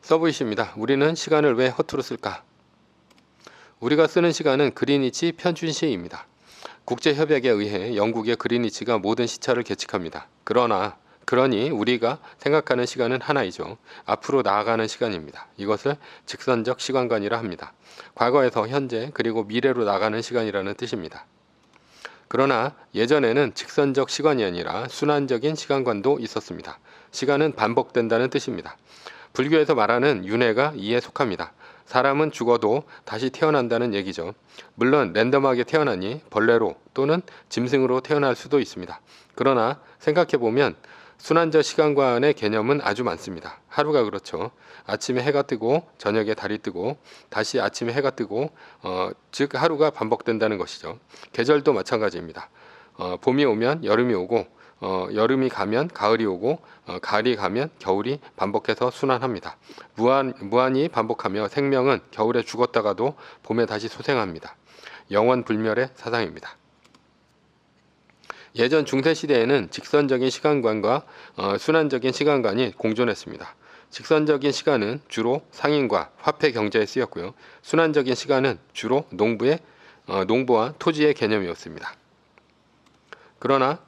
서브이십니다. 우리는 시간을 왜 허투루 쓸까? 우리가 쓰는 시간은 그리니치 편준시입니다. 국제협약에 의해 영국의 그리니치가 모든 시차를 계측합니다. 그러니 우리가 생각하는 시간은 하나이죠. 앞으로 나아가는 시간입니다. 이것을 직선적 시간관이라 합니다. 과거에서 현재 그리고 미래로 나가는 시간이라는 뜻입니다. 그러나 예전에는 직선적 시간이 아니라 순환적인 시간관도 있었습니다. 시간은 반복된다는 뜻입니다. 불교에서 말하는 윤회가 이에 속합니다. 사람은 죽어도 다시 태어난다는 얘기죠. 물론 랜덤하게 태어나니 벌레로 또는 짐승으로 태어날 수도 있습니다. 그러나 생각해보면 순환적 시간관의 개념은 아주 많습니다. 하루가 그렇죠. 아침에 해가 뜨고 저녁에 달이 뜨고 다시 아침에 해가 뜨고 즉 하루가 반복된다는 것이죠. 계절도 마찬가지입니다. 봄이 오면 여름이 오고 여름이 가면 가을이 오고 가을이 가면 겨울이 반복해서 순환합니다. 무한히 반복하며 생명은 겨울에 죽었다가도 봄에 다시 소생합니다. 영원불멸의 사상입니다. 예전 중세시대에는 직선적인 시간관과 순환적인 시간관이 공존했습니다. 직선적인 시간은 주로 상인과 화폐 경제에 쓰였고요. 순환적인 시간은 주로 농부와 토지의 개념이었습니다. 그러나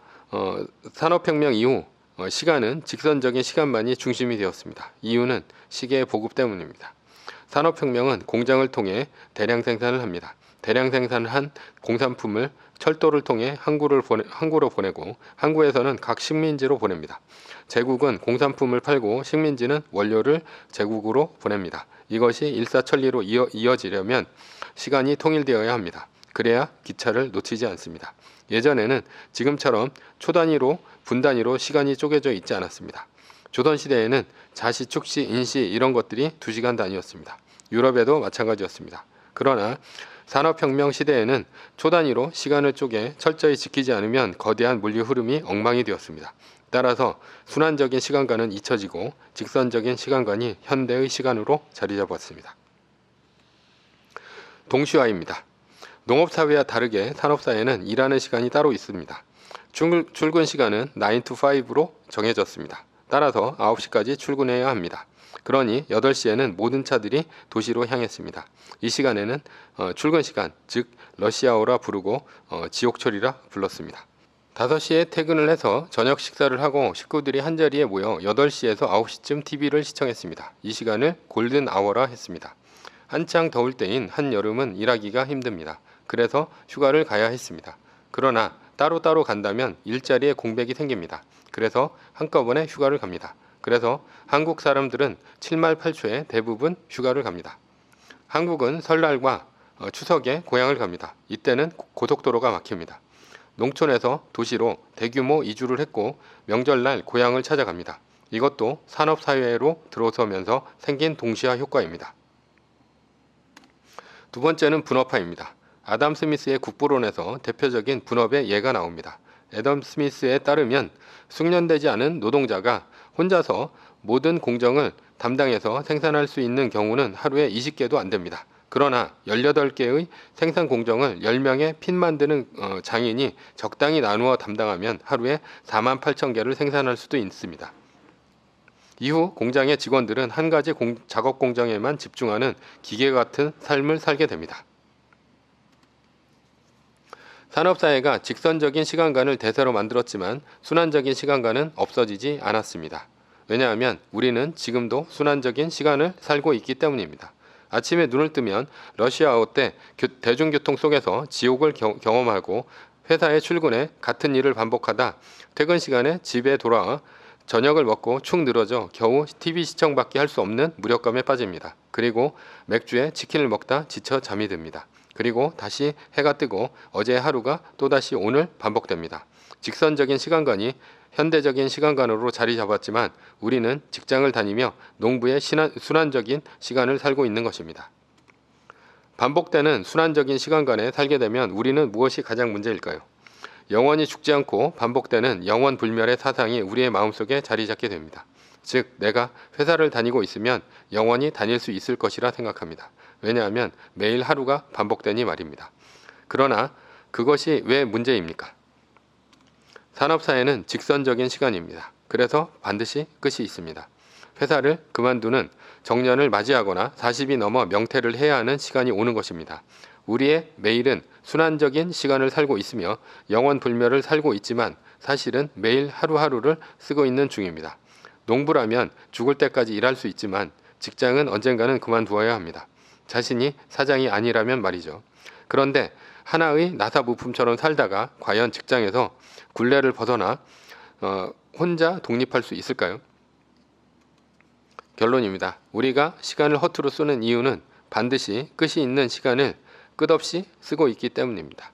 산업혁명 이후 시간은 직선적인 시간만이 중심이 되었습니다. 이유는 시계의 보급 때문입니다. 산업혁명은 공장을 통해 대량 생산을 합니다. 대량 생산을 한 공산품을 철도를 통해 항구로 보내고 항구에서는 각 식민지로 보냅니다. 제국은 공산품을 팔고 식민지는 원료를 제국으로 보냅니다. 이것이 일사천리로 이어지려면 시간이 통일되어야 합니다. 그래야 기차를 놓치지 않습니다. 예전에는 지금처럼 초단위로 분단위로 시간이 쪼개져 있지 않았습니다. 조선시대에는 자시, 축시, 인시 이런 것들이 2시간 단위였습니다. 유럽에도 마찬가지였습니다. 그러나 산업혁명 시대에는 초단위로 시간을 쪼개 철저히 지키지 않으면 거대한 물리 흐름이 엉망이 되었습니다. 따라서 순환적인 시간관은 잊혀지고 직선적인 시간관이 현대의 시간으로 자리 잡았습니다. 동시화입니다. 농업사회와 다르게 산업사회는 일하는 시간이 따로 있습니다. 출근 시간은 9 to 5로 정해졌습니다. 따라서 9시까지 출근해야 합니다. 그러니 8시에는 모든 차들이 도시로 향했습니다. 이 시간에는 출근 시간, 즉 러시아어라 부르고 지옥철이라 불렀습니다. 5시에 퇴근을 해서 저녁 식사를 하고 식구들이 한자리에 모여 8시에서 9시쯤 TV를 시청했습니다. 이 시간을 골든 아워라 했습니다. 한창 더울 때인 한여름은 일하기가 힘듭니다. 그래서 휴가를 가야 했습니다. 그러나 따로따로 간다면 일자리에 공백이 생깁니다. 그래서 한꺼번에 휴가를 갑니다. 그래서 한국 사람들은 7말 8초에 대부분 휴가를 갑니다. 한국은 설날과 추석에 고향을 갑니다. 이때는 고속도로가 막힙니다. 농촌에서 도시로 대규모 이주를 했고 명절날 고향을 찾아갑니다. 이것도 산업사회로 들어서면서 생긴 동시화 효과입니다. 두 번째는 분업화입니다. 아담 스미스의 국부론에서 대표적인 분업의 예가 나옵니다. 애덤 스미스에 따르면 숙련되지 않은 노동자가 혼자서 모든 공정을 담당해서 생산할 수 있는 경우는 하루에 20개도 안 됩니다. 그러나 18개의 생산 공정을 10명의 핀 만드는 장인이 적당히 나누어 담당하면 하루에 48,000개를 생산할 수도 있습니다. 이후 공장의 직원들은 한 가지 작업 공정에만 집중하는 기계 같은 삶을 살게 됩니다. 산업사회가 직선적인 시간관을 대세로 만들었지만 순환적인 시간관은 없어지지 않았습니다. 왜냐하면 우리는 지금도 순환적인 시간을 살고 있기 때문입니다. 아침에 눈을 뜨면 러시아어 때 대중교통 속에서 지옥을 경험하고 회사에 출근해 같은 일을 반복하다 퇴근 시간에 집에 돌아와 저녁을 먹고 축 늘어져 겨우 TV 시청밖에 할 수 없는 무력감에 빠집니다. 그리고 맥주에 치킨을 먹다 지쳐 잠이 듭니다. 그리고 다시 해가 뜨고 어제의 하루가 또다시 오늘 반복됩니다. 직선적인 시간관이 현대적인 시간관으로 자리 잡았지만 우리는 직장을 다니며 농부의 순환적인 시간을 살고 있는 것입니다. 반복되는 순환적인 시간관에 살게 되면 우리는 무엇이 가장 문제일까요? 영원히 죽지 않고 반복되는 영원불멸의 사상이 우리의 마음속에 자리 잡게 됩니다. 즉 내가 회사를 다니고 있으면 영원히 다닐 수 있을 것이라 생각합니다. 왜냐하면 매일 하루가 반복되니 말입니다. 그러나 그것이 왜 문제입니까? 산업사회는 직선적인 시간입니다. 그래서 반드시 끝이 있습니다. 회사를 그만두는 정년을 맞이하거나 40이 넘어 명퇴를 해야 하는 시간이 오는 것입니다. 우리의 매일은 순환적인 시간을 살고 있으며 영원불멸을 살고 있지만 사실은 매일 하루하루를 쓰고 있는 중입니다. 농부라면 죽을 때까지 일할 수 있지만 직장은 언젠가는 그만두어야 합니다. 자신이 사장이 아니라면 말이죠. 그런데 하나의 나사 부품처럼 살다가 과연 직장에서 굴레를 벗어나 혼자 독립할 수 있을까요? 결론입니다. 우리가 시간을 허투루 쓰는 이유는 반드시 끝이 있는 시간을 끝없이 쓰고 있기 때문입니다.